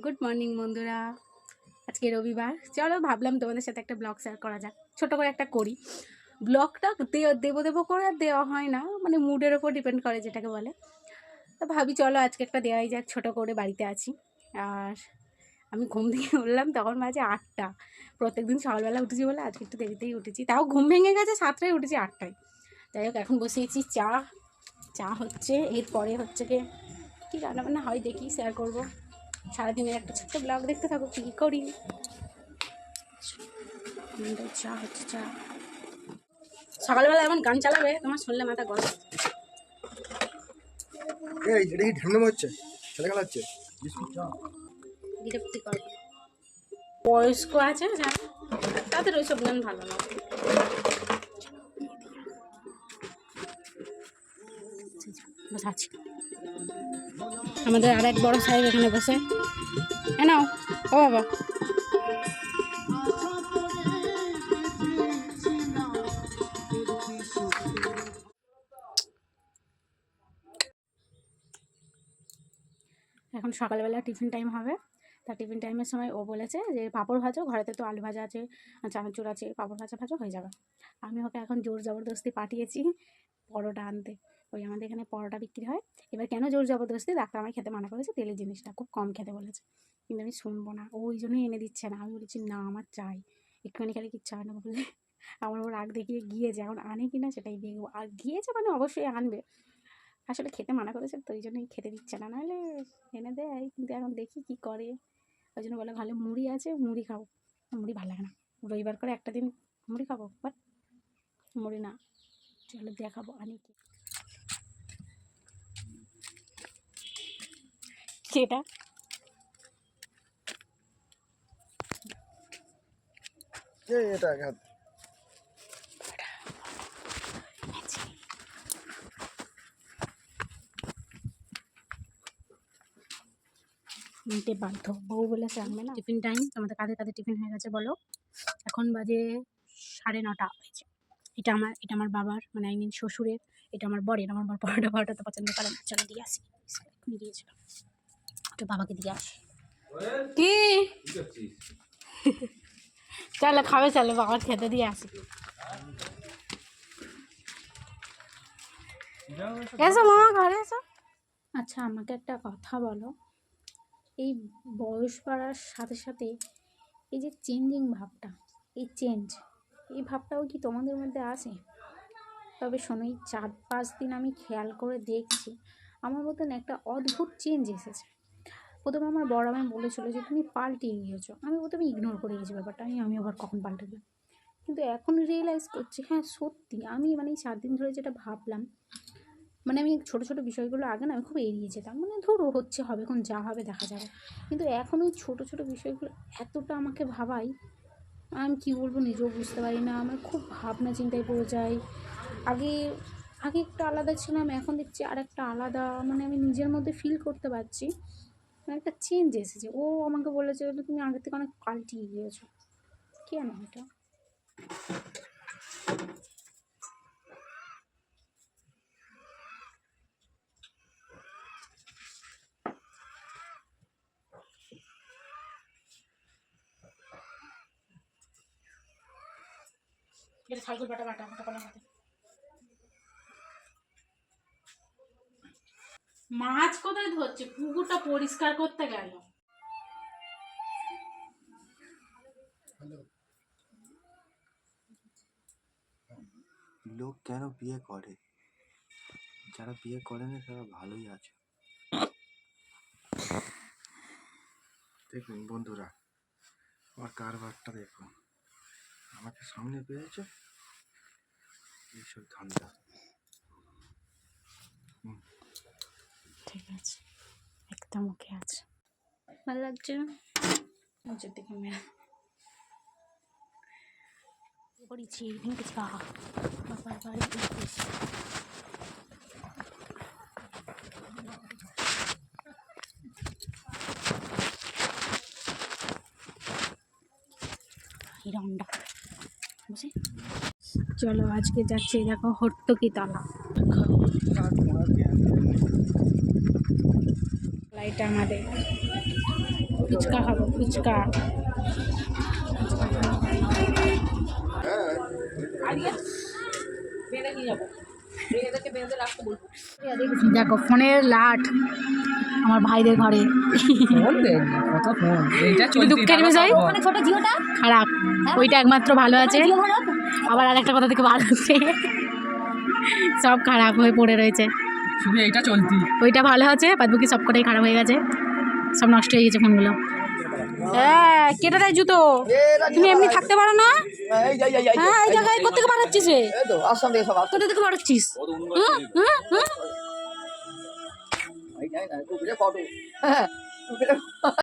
Good morning বন্ধুরা। আজকে রবিবার, চলো ভাবলাম তোমাদের সাথে একটা ব্লগ শেয়ার করা যাক। ছোটো করে একটা করি। ব্লগটা দেবো দেবো করে আর দেওয়া হয় না, মানে মুডের ওপর ডিপেন্ড করে যেটাকে বলে। তো ভাবি চলো আজকে একটা দেওয়াই যাক, ছোটো করে। বাড়িতে আছি আর আমি ঘুম থেকে উঠলাম তখন বাজে 8টা। প্রত্যেকদিন সকালবেলা উঠেছি বলে আজকে একটু দেরিতেই উঠেছি, তাও ঘুম ভেঙে গেছে 7টায়, উঠেছি 8টায়। যাই হোক, এখন বসিয়েছি চা হচ্ছে। এরপরে হচ্ছে কি রান্নাবান্না হয় দেখি, শেয়ার করবো। সারাদিনের একটা ছোট্ট ব্লগ দেখতে থাকো কী করি। চা হচ্ছে, চা সকালবেলা এমন গান চালাবে তোমার শুনলে মাথা গরম। এটা কি ঢ্যামনাম হচ্ছে, ছেলে খেলা হচ্ছে, বিরক্তি করবে। বয়স্ক আছে যারা, তাদের ওইসব গান ভালো লাগে। বসাচ্ছি আমাদের আর এক বড় সাহেব এখানে বসে। নাও ও বাবা, এখন সকালবেলা টিফিন টাইম হবে। তা টিফিন টাইমের সময় ও বলেছে যে পাঁপড় ভাজো, ঘরেতে তো আলু ভাজা আছে, চানাচুর আছে, পাঁপড় ভাজা হয়ে যাবে। আমি ওকে এখন জোর জবরদস্তি পাঠিয়েছি পরোটা আনতে। ওই আমাদের এখানে পরোটা বিক্রি হয়। এবার কেন জোর জবরদস্তি, ডাক্তার আমায় খেতে মানা করেছে, তেলের জিনিসটা খুব কম খেতে বলেছে, কিন্তু আমি শুনবো না। ও ওই জন্যই এনে দিচ্ছে না। আমি বলেছি না আমার চাই, একটুখানি খেলে কিচ্ছু হয় না বলে আমার ওর রাগ দেখিয়ে গিয়েছে। এখন আনে কিনা সেটাই দেখবো। আর গিয়েছে মানে অবশ্যই আনবে, আসলে খেতে মানা করেছে তো ওই জন্যই খেতে দিচ্ছে না, নাহলে এনে দেয়। কিন্তু এখন দেখি কি করে। ওই জন্য বলে ভালো মুড়ি আছে, মুড়ি খাবো। মুড়ি ভালো লাগে না, রবিবার করে একটা দিন মুড়ি খাবো, বাট মুড়ি না। চলো দেখাবো আনি কি। সেটা এটা আঘাত। নিতে বাধ্য, বউ বলেছে আনবে না। টিফিন টাইম, তোমাদের কাদের কাদের টিফিন হয়ে গেছে বলো। এখন বাজে 9:30 হয়েছে। এটা আমার বাবার, মানে আই মিন শ্বশুরের। এটা আমার বরের। আমার বর পরোটা তো পছন্দ করে না। চলো দিয়ে আসি, এক্ষুনি দিয়েছিলাম, তো বাবাকে দিয়ে আসি। কি চলো খাবে, চলো বাবার খেতে দিয়ে আসি। এসো মামা, ঘরে এসো। আচ্ছা আমাকে একটা কথা বলো, এই বয়স বাড়ার সাথে সাথে এই যে চেঞ্জিং ভাবটা, এই ভাবটাও কি তোমাদের মধ্যে আছে? তবে শোনো, এই 4-5 দিন আমি খেয়াল করে দেখছি আমার মতন একটা অদ্ভুত চেঞ্জ এসেছে। প্রথমে আমার বড় আমায় বলেছিল যে তুমি পাল্টে গিয়েছো। আমি প্রথমে ইগনোর করে গেছি ব্যাপারটা, আমি আবার কখন পাল্টে গেলাম। কিন্তু এখন রিয়েলাইজ করছি, হ্যাঁ সত্যি আমি মানে এই 4 দিন ধরে যেটা ভাবলাম, মানে আমি ছোটো ছোটো বিষয়গুলো আগে না আমি খুব এড়িয়ে যেতাম, মানে ধরো হচ্ছে হবে, এখন যা হবে দেখা যাবে। কিন্তু এখন ওই ছোটো ছোটো বিষয়গুলো এতটা আমাকে ভাবাই, আমি কী বলবো নিজেও বুঝতে পারি না। আমার খুব ভাবনা চিন্তায় পড়ে যাই। আগে আগে একটা আলাদা ছিলাম, এখন দেখছি আর একটা আলাদা, মানে আমি নিজের মধ্যে ফিল করতে পারছি একটা চেঞ্জ এসেছে। ও আমাকে বলেছে তুমি আগের থেকে অনেক পাল্টিয়ে গিয়েছো। কেন এটা? মাছ কোথায় ধরছে? পুকুরটা পরিষ্কার করতে গেল। লোক কেন বিয়ে করে? যারা বিয়ে করে না তারা ভালোই আছে। দেখুন বন্ধুরা, আমার কারবারটা দেখুন। আমাকে সামনে পেয়েছে এইসব ধান্দা। ঠিক আছে, একদম ওকে আছে। ভালো লাগছে না? নিচের দিকে মেয়ে করেছি, ভেঙেছি বাবার বাড়ি করেছি। হিরন্ডা বুঝি। চলো আজকে যাচ্ছি, দেখো হর্তকি তলা। লাইট আমাদের ফুচকা খাবো, ফুচকা। দেখো ফোনের লাট আমার ভাইদের ঘরে। কিন্তু দুঃখের বিষয় খারাপ, ওইটা একমাত্র ভালো আছে, আবার আর একটা কথা থেকে ভালো আছে, সব খারাপ হয়ে পড়ে রয়েছে। শুধু এইটা চলতি, ওইটা ভালো আছে, বাদবাকি সব কটাই খারাপ হয়ে গেছে, সব নষ্ট হয়ে গেছে ফোনগুলো। হ্যাঁ, কেটে দেয় জুতো, তুমি এমনি থাকতে পারো না? হ্যাঁ, এই জায়গায় কোথেকে বাড়াচ্ছিস রে? কোথা থেকে বাড়াচ্ছিস? হ্যাঁ, হ্যাঁ।